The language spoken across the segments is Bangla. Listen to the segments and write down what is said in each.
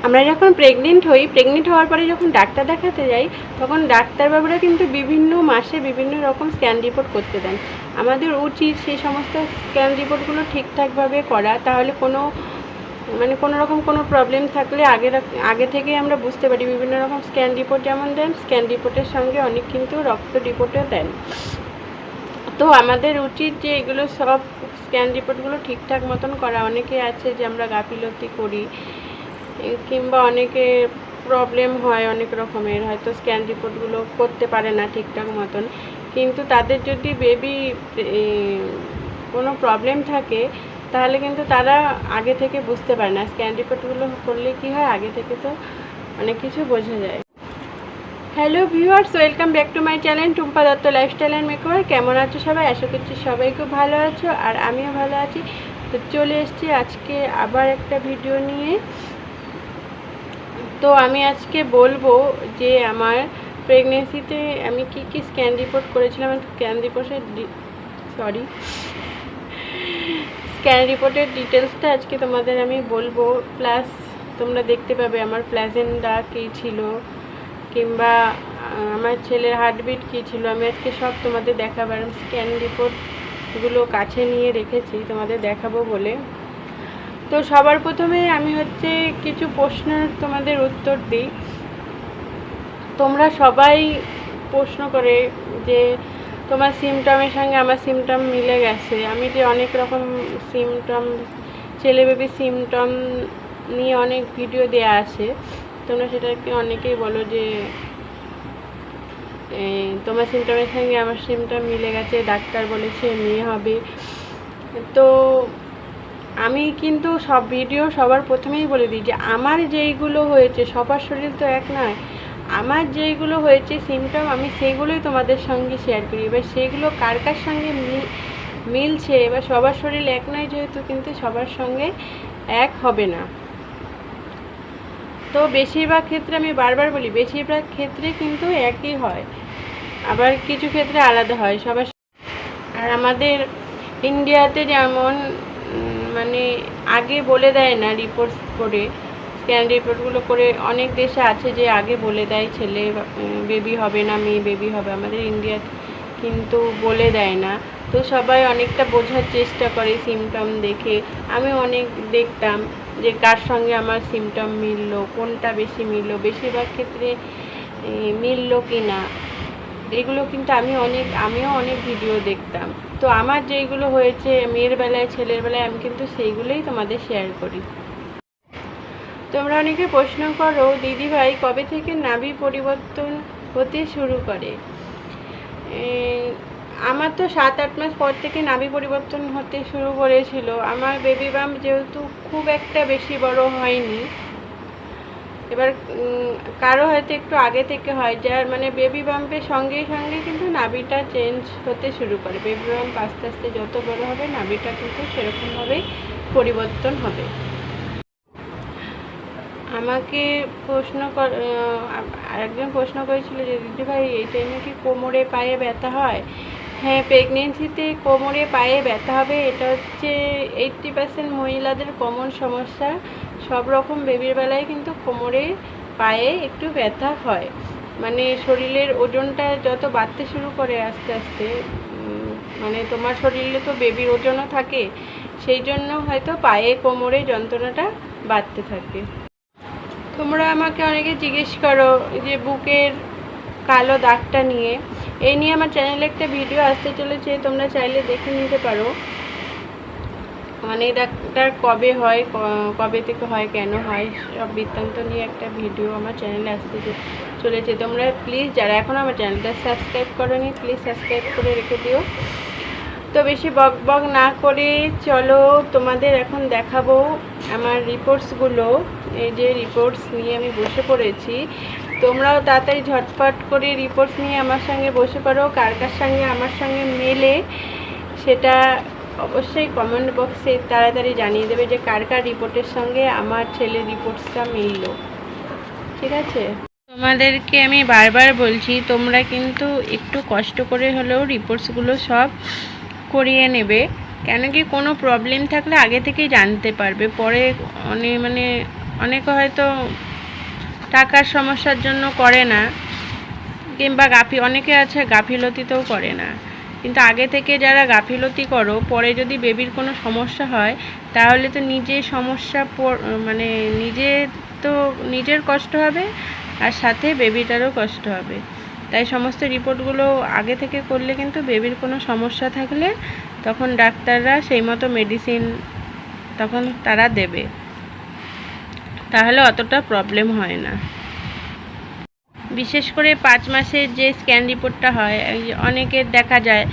আমরা যখন প্রেগনেন্ট হই, প্রেগনেন্ট হওয়ার পরে যখন ডাক্তার দেখাতে যাই, তখন ডাক্তারবাবুরা কিন্তু বিভিন্ন মাসে বিভিন্ন রকম স্ক্যান রিপোর্ট করতে দেন। আমাদের উচিত সেই সমস্ত স্ক্যান রিপোর্টগুলো ঠিকঠাকভাবে করা, তাহলে কোনো রকম কোনো প্রবলেম থাকলে আগে থেকেই আমরা বুঝতে পারি। বিভিন্ন রকম স্ক্যান রিপোর্ট যেমন দেন, স্ক্যান রিপোর্টের সঙ্গে অনেক কিন্তু রক্ত রিপোর্টও দেন। তো আমাদের উচিত যে এগুলো সব স্ক্যান রিপোর্টগুলো ঠিকঠাক মতন করা। অনেকে আছে যে আমরা গাফিলতি করি, কিংবা অনেকে প্রবলেম হয় অনেক রকমের, হয়তো স্ক্যান রিপোর্টগুলো করতে পারে না ঠিকঠাক মতন। কিন্তু তাদের যদি বেবি কোনো প্রবলেম থাকে, তাহলে কিন্তু তারা আগে থেকে বুঝতে পারে না। স্ক্যান রিপোর্টগুলো করলে কি হয়, আগে থেকে তো অনেক কিছু বোঝা যায়। Hello viewers, welcome back to my channel Tumpa Dutta lifestyle and makeover. কেমন আছো সবাই? আশা করছি সবাই খুব ভালো আছো, আর আমিও ভালো আছি। তো চলে এসেছি আজকে আবার একটা ভিডিও নিয়ে। তো আমি আজকে বলবো যে আমার প্রেগনেন্সিতে আমি কি স্ক্যান রিপোর্ট করেছিলাম। স্ক্যান রিপোর্টের ডিটেলসটা আজকে তোমাদের আমি বলবো। প্লাস তোমরা দেখতে পাবে আমার প্লাজেন্টা কী ছিল, কিংবা আমার ছেলের হার্টবিট কী ছিল। আমি আজকে সব তোমাদের দেখাবার, স্ক্যান রিপোর্টগুলো কাছে নিয়ে রেখেছি তোমাদের দেখাবো বলে। তো সবার প্রথমে আমি কিছু প্রশ্নের তোমাদের উত্তর দিই। তোমরা সবাই প্রশ্ন করে যে তোমার সিমটমের সঙ্গে আমার সিমটম মিলে গেছে। আমি যে অনেক রকম সিমটম, ছেলে বেবি সিমটম নিয়ে অনেক ভিডিও দেয়া আছে, তোমরা সেটাকে অনেকেই বলো যে তোমার সিমটমের সঙ্গে আমার সিমটম মিলে গেছে, ডাক্তার বলেছে মেয়ে হবে। তো আমি কিন্তু সব ভিডিও সবার প্রথমেই বলে দিই যে আমার যেইগুলো হয়েছে, সবার শরীর তো এক নয়, আমার যেইগুলো হয়েছে সিমটম, আমি সেইগুলোই তোমাদের সঙ্গে শেয়ার করি। এবার সেগুলো কার কার সঙ্গে মিলছে, এবার সবার শরীর এক নয় যেহেতু, কিন্তু সবার সঙ্গে এক হবে না। তো বেশিরভাগ ক্ষেত্রে, আমি বারবার বলি, বেশিরভাগ ক্ষেত্রে কিন্তু একই হয়, আবার কিছু ক্ষেত্রে আলাদা হয় সবার। আর আমাদের ইন্ডিয়াতে যেমন মানে আগে বলে দেয় না রিপোর্টস করে, স্ক্যান রিপোর্টগুলো করে, অনেক দেশে আছে যে আগে বলে দেয় ছেলে বেবি হবে না মেয়ে বেবি হবে। আমাদের ইন্ডিয়া কিন্তু বলে দেয় না। তো সবাই অনেকটা বোঝার চেষ্টা করে সিমটম দেখে। আমি অনেক দেখতাম যে কার সঙ্গে আমার সিমটম মিললো, কোনটা বেশি মিললো, বেশিরভাগ ক্ষেত্রে মিললো কি না, এগুলো কিন্তু আমিও অনেক ভিডিও দেখতাম। তো আমার যেইগুলো হয়েছে মেয়ের বেলায় ছেলের বেলায়, আমি কিন্তু সেইগুলোই তোমাদের শেয়ার করি। তোমরা অনেকে প্রশ্ন করো, দিদিভাই কবে থেকে নাভি পরিবর্তন হতে শুরু করে? আমার তো 7-8 মাস পর থেকে নাভি পরিবর্তন হতে শুরু করেছিল। আমার বেবি বাম্প যেহেতু খুব একটা বেশি বড় হয়নি, এবার কারো হয়তো একটু আগে থেকে হয়, যার মানে বেবি বাম্পের সঙ্গে সঙ্গে কিন্তু নাভিটা চেঞ্জ হতে শুরু করে। বেবি বাম্প আস্তে আস্তে যত বড় হবে, নাভিটা কিন্তু সেরকমভাবেই পরিবর্তন হবে। আমাকে আরেকজন প্রশ্ন করেছিল যে দিদিভাই এই টাইমে কি কোমরে পায়ে ব্যথা হয়? হ্যাঁ, প্রেগনেন্সিতে কোমরে পায়ে ব্যথা হবে। এটা 80% মহিলাদের কমন সমস্যা। সব রকম বেবির বেলায় কিন্তু কোমরে পায়ে একটু ব্যথা হয়। মানে শরীরের ওজনটা যত বাড়তে শুরু করে আস্তে আস্তে, মানে তোমার শরীরে তো বেবির ওজনও থাকে, সেই জন্য হয়তো পায়ে কোমরে যন্ত্রণাটা বাড়তে থাকে। তোমরা আমাকে অনেকে জিজ্ঞেস করো যে বুকের কালো দাগটা নিয়ে। এই নিয়ে আমার চ্যানেলে একটা ভিডিও আসতে চলেছে, তোমরা চাইলে দেখে নিতে পারো। মানে এই দাগটা কবে হয়, কবে থেকে হয়, কেন হয়, সব বৃত্তান্ত নিয়ে একটা ভিডিও আমার চ্যানেলে আসতে চলেছে। তোমরা প্লিজ যারা এখনও আমার চ্যানেলটা সাবস্ক্রাইব করোনি, প্লিজ সাবস্ক্রাইব করে রেখে দিও। তো বেশি বক না করে চলো তোমাদের এখন দেখাবো আমার রিপোর্টসগুলো। এই যে রিপোর্টস নিয়ে আমি বসে পড়েছি। তোমরাও তাড়াতাড়ি ঝটফট করে রিপোর্টস নিয়ে আমার সঙ্গে বসে পড়ো। কার কার সঙ্গে আমার সঙ্গে মেলে সেটা অবশ্যই কমেন্ট বক্সে তাড়াতাড়ি জানিয়ে দেবে যে কার কার রিপোর্টের সঙ্গে আমার ছেলের রিপোর্টসটা মিললো। ঠিক আছে? তোমাদেরকে আমি বারবার বলছি, তোমরা কিন্তু একটু কষ্ট করে হলেও রিপোর্টসগুলো সব করিয়ে নেবে। কেন কি কোনো প্রবলেম থাকলে আগে থেকেই জানতে পারবে, পরে অনেকে হয়তো টাকার সমস্যার জন্য করে না, কিংবা অনেকে আছে গাফিলতিতেও করে না। কিন্তু আগে থেকে যারা গাফিলতি করো, পরে যদি বেবির কোনো সমস্যা হয় তাহলে তো মানে নিজের কষ্ট হবে, আর সাথে বেবিটারও কষ্ট হবে। তাই সমস্ত রিপোর্টগুলো আগে থেকে করলে কিন্তু বেবির কোনো সমস্যা থাকলে তখন ডাক্তাররা সেই মতো মেডিসিন তখন তারা দেবে, তাহলে অতটা প্রবলেম হয় না। বিশেষ করে 5 মাসের যে স্ক্যান রিপোর্টটা হয়, অনেকের দেখা যায়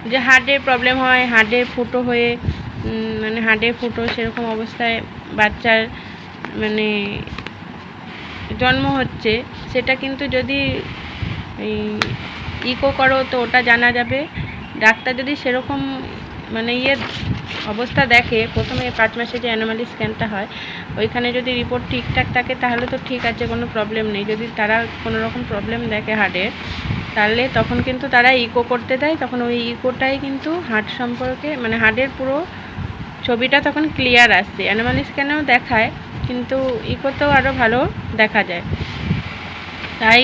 যে হার্টের প্রবলেম হয়, হার্টের ফুটো হয়ে মানে হার্টের ফুটো সেরকম অবস্থায় বাচ্চার মানে জন্ম হচ্ছে, সেটা কিন্তু যদি ইকো করো তো ওটা জানা যাবে। ডাক্তার যদি সেরকম মানে অবস্থা দেখে, প্রথমে 5 মাসে যে অ্যানোমালি স্ক্যানটা হয় ওইখানে যদি রিপোর্ট ঠিকঠাক থাকে তাহলে তো ঠিক আছে, কোনো প্রবলেম নেই। যদি তারা কোনো রকম প্রবলেম দেখে হার্টের, তাহলে তখন কিন্তু তারা ইকো করতে দেয়। তখন ওই ইকোটাই কিন্তু হার্ট সম্পর্কে মানে হার্টের পুরো ছবিটা তখন ক্লিয়ার আসছে। অ্যানোমালি স্ক্যানেও দেখায়, কিন্তু ইকোতেও আরও ভালো দেখা যায়। তাই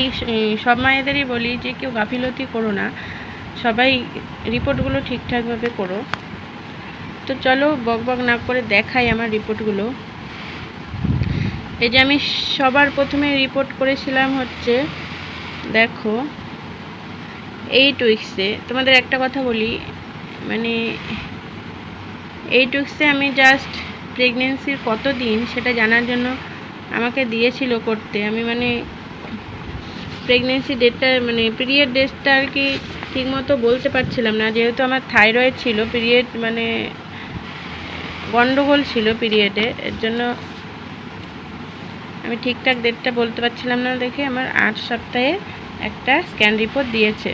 সব মায়েদেরই বলি যে কেউ গাফিলতি করো না, সবাই রিপোর্টগুলো ঠিকঠাকভাবে করো। তো চলো বকবক না করে দেখাই আমার রিপোর্টগুলো। এই যে আমি সবার প্রথমে রিপোর্ট করেছিলাম হচ্ছে, দেখো 8 উইক্সে। তোমাদের একটা কথা বলি, মানে 8 উইক্সে আমি জাস্ট প্রেগনেন্সির কত দিন সেটা জানার জন্য আমাকে দিয়েছিল করতে। আমি মানে প্রেগনেন্সি ডেটটা মানে পিরিয়ড ডেটটা আর কি ঠিকমতো বলতে পারছিলাম না, যেহেতু আমার থাইরয়েড ছিল, পিরিয়ড মানে গন্ডগোল ছিল পিরিয়ডে, এর জন্য আমি ঠিকঠাক ডেটটা বলতে পারছিলাম না। দেখে আমার 8 সপ্তাহে একটা স্ক্যান রিপোর্ট দিয়েছে।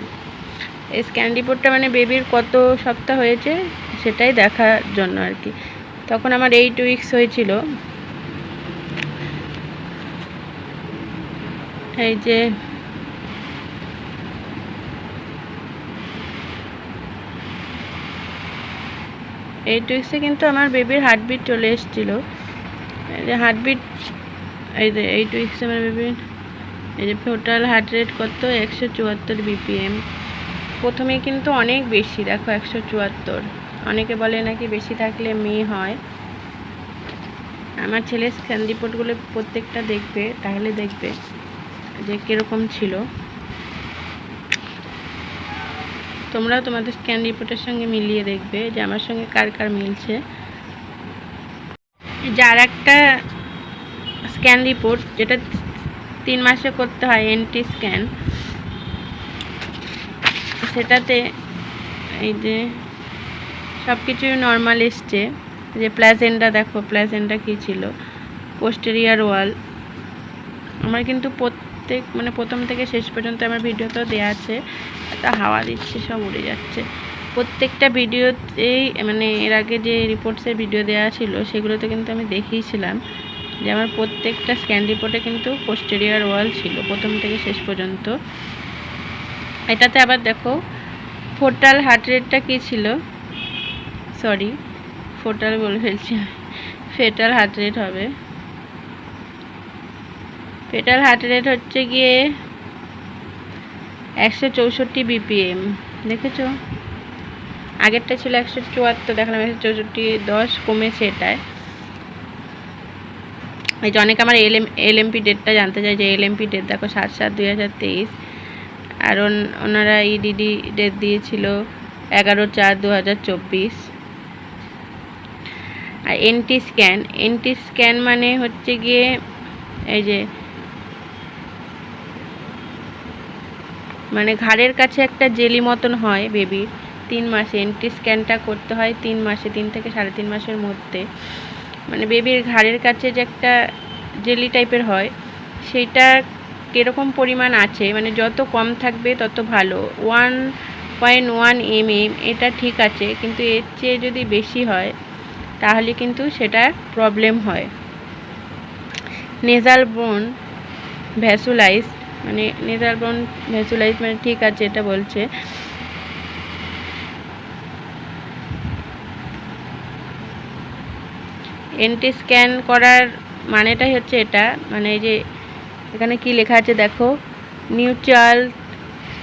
এই স্ক্যান রিপোর্টটা মানে বেবির কত সপ্তাহ হয়েছে সেটাই দেখার জন্য আর কি। তখন আমার 8 উইক্স হয়েছিল। এই যে এই 8 উইক্সে কিন্তু আমার বেবির হার্টবিট চলে এসেছিলো। এই যে হার্টবিট, এই যে 8 উইক্সে আমার বেবির এই যে টোটাল হার্ট রেট কত 174 BPM। প্রথমে কিন্তু অনেক বেশি, দেখো 174। অনেকে বলে নাকি বেশি থাকলে মেয়ে হয়। আমার ছেলের স্ক্যান রিপোর্টগুলো প্রত্যেকটা দেখবে, তাহলে দেখবে যে কীরকম ছিল। তোমরাও তোমাদের স্ক্যান রিপোর্টের সঙ্গে মিলিয়ে দেখবে যে আমার সঙ্গে কার কার মিলছে। যার একটা স্ক্যান রিপোর্ট যেটা 3 মাসে করতে হয়, এনটি স্ক্যান, সেটাতে এই যে সব কিছুই নর্মাল এসছে। যে প্লাজেন্টা, দেখো প্লাজেন্টা কী ছিল, পোস্টেরিয়ার ওয়াল। আমার কিন্তু মানে প্রথম থেকে শেষ পর্যন্ত আমার ভিডিওতেও দেওয়া আছে। তা হাওয়া দিচ্ছে, সব উড়ে যাচ্ছে। প্রত্যেকটা ভিডিওতেই মানে এর আগে যে রিপোর্টসের ভিডিও দেওয়া ছিল সেগুলোতে কিন্তু আমি দেখিয়েছিলাম যে আমার প্রত্যেকটা স্ক্যান রিপোর্টে কিন্তু পোস্টেরিয়ার ওয়াল ছিল প্রথম থেকে শেষ পর্যন্ত। এটাতে আবার দেখো ফোটাল হার্ট রেটটা কী ছিল, সরি ফোটাল বলে ফেলছি, ফেটাল হার্ট রেট হবে। ফেটাল হার্ট রেট হচ্ছে গিয়ে 164 BPM। দেখেছো, আগেরটা ছিল 174, দেখলাম 164, 10 কমেছে এটায়। এই যে অনেকে আমার এলএমপি ডেটটা জানতে চাই, যে এলএমপি ডেট দেখো 7/7/2023, আর ওনারা ইডিডি ডেট দিয়েছিল 11/4/2024। আর এনটি স্ক্যান মানে হচ্ছে গিয়ে এই যে মানে ঘাড়ের কাছে একটা জেলি মতন হয় বেবির 3 মাসে। এনটি স্ক্যানটা করতে হয় 3 মাসে, 3 থেকে 3.5 মাসের মধ্যে। মানে বেবির ঘাড়ের কাছে যে একটা জেলি টাইপের হয়, সেইটা কীরকম পরিমাণ আছে, মানে যত কম থাকবে তত ভালো। 1.1 mm এটা ঠিক আছে, কিন্তু এর চেয়ে যদি বেশি হয় তাহলে কিন্তু সেটা প্রবলেম হয়। নেজাল বোন ভ্যাসুলাইজ, মানে নেজাল বোন ভ্যাসুলাইজ মানে ঠিক আছে এটা বলছে। এনটি স্ক্যান করার মানেটাই হচ্ছে এটা, মানে এই যে এখানে কি লেখা আছে দেখো, নিউট্রাল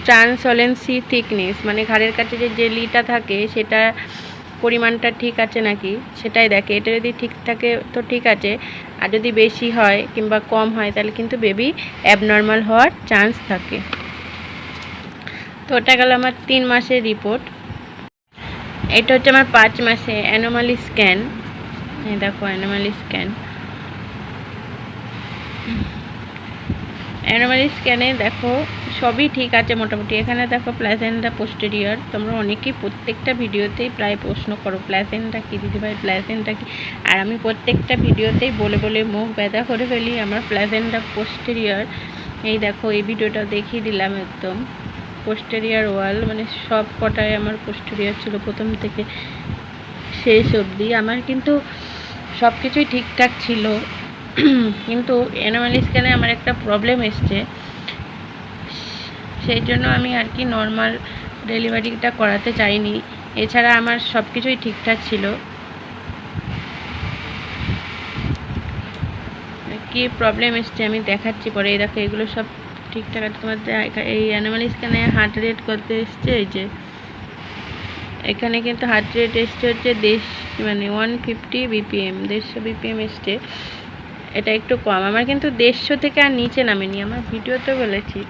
ট্রান্সোলেন্সি থিকনেস, মানে ঘাড়ের কাছে যে জেলিটা থাকে সেটা পরিমাণটা ঠিক আছে নাকি সেটাই দেখে। এটা যদি ঠিক থাকে তো ঠিক আছে, আর যদি বেশি হয় কিংবা কম হয় তাহলে কিন্তু বেবি অ্যাবনর্মাল হওয়ার চান্স থাকে। তো ওটা গেল আমার 3 মাসের রিপোর্ট। এটা হচ্ছে আমার 5 মাসে অ্যানোমালি স্ক্যান। এই দেখো অ্যানোমালি স্ক্যান। অ্যানোমালি স্ক্যানে দেখো সবই ঠিক আছে মোটামুটি। এখানে দেখো প্ল্যাসেন্টা পোস্টেরিয়র, তোমরা অনেকেই প্রত্যেকটা ভিডিওতেই প্রায় প্রশ্ন করো প্ল্যাসেন্টা কী দিদিভাই, প্ল্যাসেন্টা কী, আর আমি প্রত্যেকটা ভিডিওতেই বলে বলে মুখ ব্যথা করে ফেলি আমার প্ল্যাসেন্টা পোস্টেরিয়র। এই দেখো এই ভিডিওটা দেখিয়ে দিলাম একদম পোস্টেরিয়র ওয়াল, মানে সব কটায় আমার পোস্টেরিয়র ছিল প্রথম থেকে শেষ অবধি। আমার কিন্তু সব কিছুই ঠিকঠাক ছিল, কিন্তু অ্যানোমালি স্ক্যানে আমার একটা প্রবলেম এসছে, সেই জন্য আমি আর কি নর্মাল ডেলিভারিটা করাতে চাইনি। এছাড়া আমার সব কিছুই ঠিকঠাক ছিল। কি প্রবলেম এসছে আমি দেখাচ্ছি পরে। এই দেখো এগুলো সব ঠিকঠাক আছে। তোমাদের এই অ্যানোমালি স্ক্যানে হার্ট রেট করতে এসছে, এই যে এখানে কিন্তু হার্ট রেট এসছে হচ্ছে মানে 150 BPM, 150 BPM এসছে। এটা একটু কম, আমার কিন্তু 150 থেকে আর নিচে নামেনি, আমার ভিডিওতে বলেছি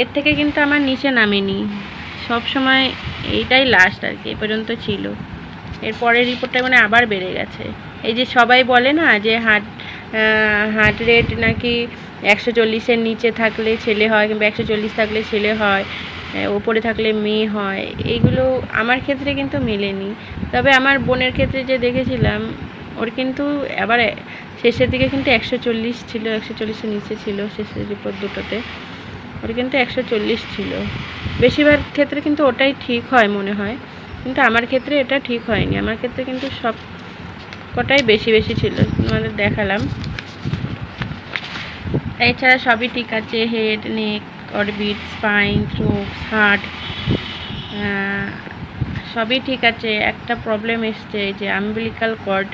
এর থেকে কিন্তু আমার নিচে নামেনি, সব সময় এইটাই লাস্ট আর কি, এ পর্যন্ত ছিল। এরপরের রিপোর্টটা মানে আবার বেড়ে গেছে। এই যে সবাই বলে না যে হার্ট রেট নাকি 140-এর নিচে থাকলে ছেলে হয়, কিংবা 140 থাকলে ছেলে হয়, ওপরে থাকলে মেয়ে হয়, এইগুলো আমার ক্ষেত্রে কিন্তু মেলেনি। তবে আমার বোনের ক্ষেত্রে যে দেখেছিলাম ওর কিন্তু আবার শেষের দিকে কিন্তু 140 ছিল, 140-এর নিচে ছিল শেষের রিপোর্ট দুটোতে, ওর কিন্তু 140 ছিল। বেশিরভাগ ক্ষেত্রে কিন্তু ওটাই ঠিক হয় মনে হয়, কিন্তু আমার ক্ষেত্রে এটা ঠিক হয়নি, আমার ক্ষেত্রে কিন্তু সব কটাই বেশি বেশি ছিল, তোমাদের দেখালাম। এছাড়া সবই ঠিক আছে, হেড, নেক, অরবিট, স্পাইন, থ্রোট, হার্ট সবই ঠিক আছে। একটা প্রবলেম এসছে এই যে আম্বিলিকাল কর্ড,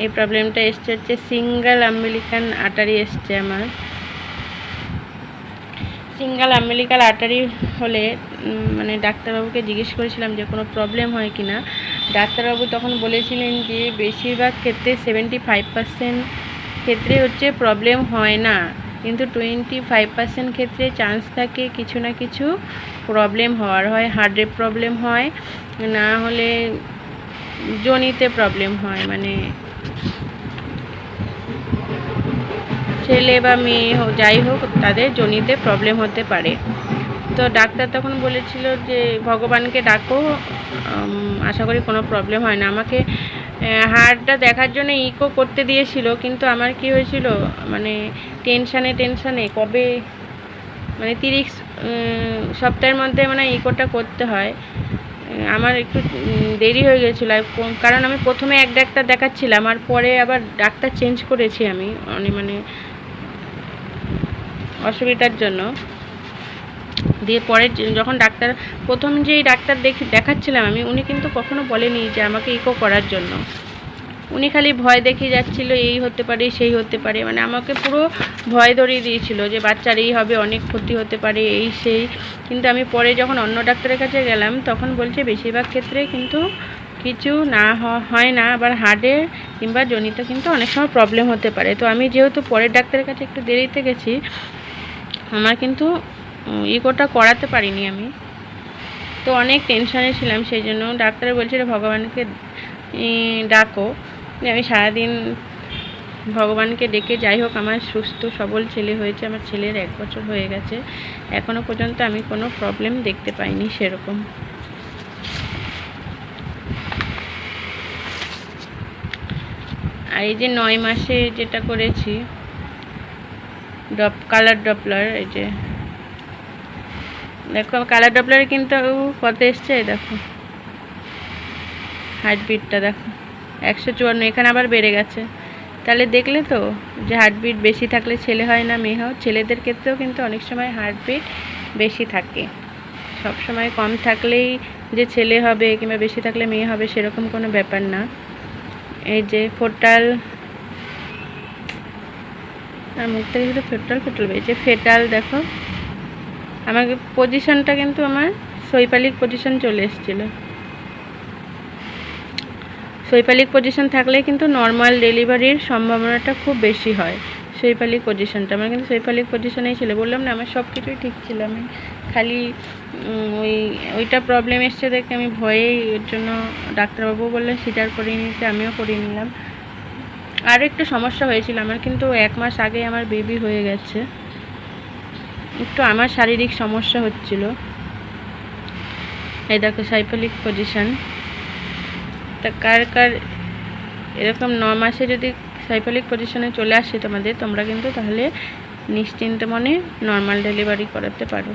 এই প্রবলেমটা এসছে হচ্ছে সিঙ্গেল আম্বিলিকাল আর্টারি এসছে আমার। সিঙ্গেল আম্বিলিকাল আর্টারি হলে মানে ডাক্তারবাবুকে জিজ্ঞেস করেছিলাম যে কোনো প্রবলেম হয় কি না। ডাক্তারবাবু তখন বলেছিলেন যে বেশিরভাগ ক্ষেত্রে 75% ক্ষেত্রে হচ্ছে প্রবলেম হয় না, কিন্তু 25% ক্ষেত্রে চান্স থাকে কিছু না কিছু প্রবলেম হওয়ার, হয় হার্টের প্রবলেম হয়, না হলে যোনিতে প্রবলেম হয়, মানে ছেলে বা মেয়ে হোক যাই হোক তাদের যোনিতে প্রবলেম হতে পারে। তো ডাক্তার তখন বলেছিল যে ভগবানকে ডাকো, আশা করি কোনো প্রবলেম হয় না। আমাকে হার্টটা দেখার জন্য ইকো করতে দিয়েছিল, কিন্তু আমার কি হয়েছিল মানে টেনশানে কবে মানে 30 সপ্তাহের মধ্যে মানে ইকোটা করতে হয়, আমার একটু দেরি হয়ে গেছিলো। কারণ আমি প্রথমে এক ডাক্তার দেখাচ্ছিলাম আর পরে আবার ডাক্তার চেঞ্জ করেছি আমি মানে অসুবিধার জন্য। দিয়ে পরে যখন ডাক্তার প্রথম যেই ডাক্তার দেখাচ্ছিলাম আমি, উনি কিন্তু কখনো বলেনি যে আমাকে ইকো করার জন্য, উনি খালি ভয় দেখিয়ে যাচ্ছিল এই হতে পারে সেই হতে পারে, মানে আমাকে পুরো ভয় ধরিয়ে দিয়েছিল যে বাচ্চার এই হবে, অনেক ক্ষতি হতে পারে এই সেই। কিন্তু আমি পরে যখন অন্য ডাক্তারের কাছে গেলাম তখন বলছে বেশিরভাগ ক্ষেত্রে কিন্তু কিছু না হয় না, আবার হার্টে কিংবা জনিতে কিন্তু অনেক সময় প্রবলেম হতে পারে। তো আমি যেহেতু পরের ডাক্তারের কাছে একটু দেরিতে গেছি, আমার কিন্তু ইকোটা করাতে পারিনি আমি, তো অনেক টেনশানে ছিলাম। সেই জন্য ডাক্তার বলছিল ভগবানকে ডাকো। আমি সারাদিন ভগবানকে ডেকে যাই হোক আমার সুস্থ সবল ছেলে হয়েছে, আমার ছেলের 1 বছর হয়ে গেছে, এখনো পর্যন্ত আমি কোনো প্রবলেম দেখতে পাইনি সেরকম। আর এই যে 9 মাসে যেটা করেছি কালার ডপলার, এই যে দেখো কালার ডপলারে কিন্তু কত এসছে, দেখো হার্টবিটটা দেখো 154, এখানে আবার বেড়ে গেছে। তাহলে দেখলে তো যে হার্টবিট বেশি থাকলে ছেলে হয় না মেয়ে হয়। ছেলেদের ক্ষেত্রেও কিন্তু অনেক সময় হার্টবিট বেশি থাকে, সব সময় কম থাকলেই যে ছেলে হবে কিংবা বেশি থাকলে মেয়ে হবে সেরকম কোনো ব্যাপার না। এই যে ফোটাল, আর মুখ থেকে শুধু ফেটাল ফেটাল বেরিয়েছে, ফেটাল দেখো। আমার পজিশনটা কিন্তু আমার শৈপালিক পজিশন চলে এসেছিলো। শৈপালিক পজিশন থাকলে কিন্তু নর্মাল ডেলিভারির সম্ভাবনাটা খুব বেশি হয়। শৈপালিক পজিশনটা আমার কিন্তু শৈপালিক পজিশনেই ছিল, বললাম না আমার সব কিছুই ঠিক ছিল, আমি খালি ওইটা প্রবলেম এসছে দেখে আমি ভয়েই, এর জন্য ডাক্তারবাবু বললেন সিজার করিয়ে নিতে, আমিও করিয়ে নিলাম। আর একটু সমস্যা হয়েছিল আমার, কিন্তু 1 মাস আগে আমার বেবি হয়ে গেছে, একটু আমার শারীরিক সমস্যা হচ্ছিল। এই দেখো শৈপালিক পজিশন। তা কার কার এরকম 9 মাসে যদি শৈপালিক পজিশনে চলে আসে তোমাদের, তোমরা কিন্তু তাহলে নিশ্চিন্তে মনে নর্মাল ডেলিভারি করাতে পারো।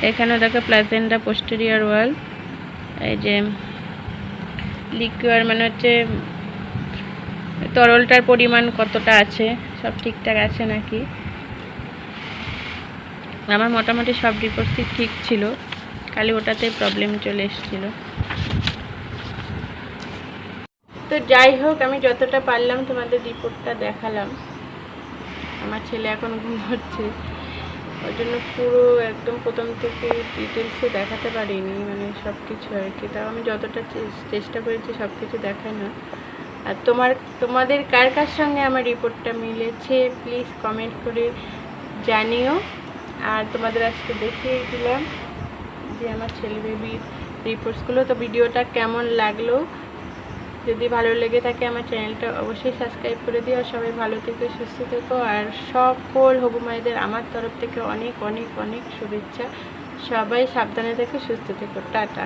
এখানেও দেখো প্লাজেন্টা পোস্টেরিয়র ওয়াল, এই যে লিকুয়ার মানে হচ্ছে তরলটার পরিমাণ কতটা আছে, সব ঠিকঠাক আছে নাকি। আমার মোটামুটি সব রিপোর্টই ঠিক ছিল, খালি ওটাতে প্রবলেম চলে এসেছিলো। তো যাই হোক, আমি যতটা পারলাম তোমাদের রিপোর্টটা দেখালাম। আমার ছেলে এখন ঘুমোচ্ছে, ওই জন্য পুরো একদম প্রথম থেকে ডিটেলসে দেখাতে পারিনি, মানে সব কিছু আর কি। তাও আমি যতটা চেষ্টা করেছি সব কিছু দেখানো। আর তোমাদের কার কার সঙ্গে আমার রিপোর্টটা মিলেছে প্লিজ কমেন্ট করে জানিও। আর তোমাদের আজকে দেখিয়ে দিলাম যে আমার ছেলে বেবির রিপোর্টসগুলো। তো ভিডিওটা কেমন লাগলো, যদি ভালো লেগে থাকে আমার চ্যানেলটা অবশ্যই সাবস্ক্রাইব করে দিও। আর সবাই ভালো থেকো, সুস্থ থেকো। আর সকল হবু মায়েদের আমার তরফ থেকে অনেক অনেক অনেক শুভেচ্ছা। সবাই সাবধানে থেকো, সুস্থ থেকো, টাটা।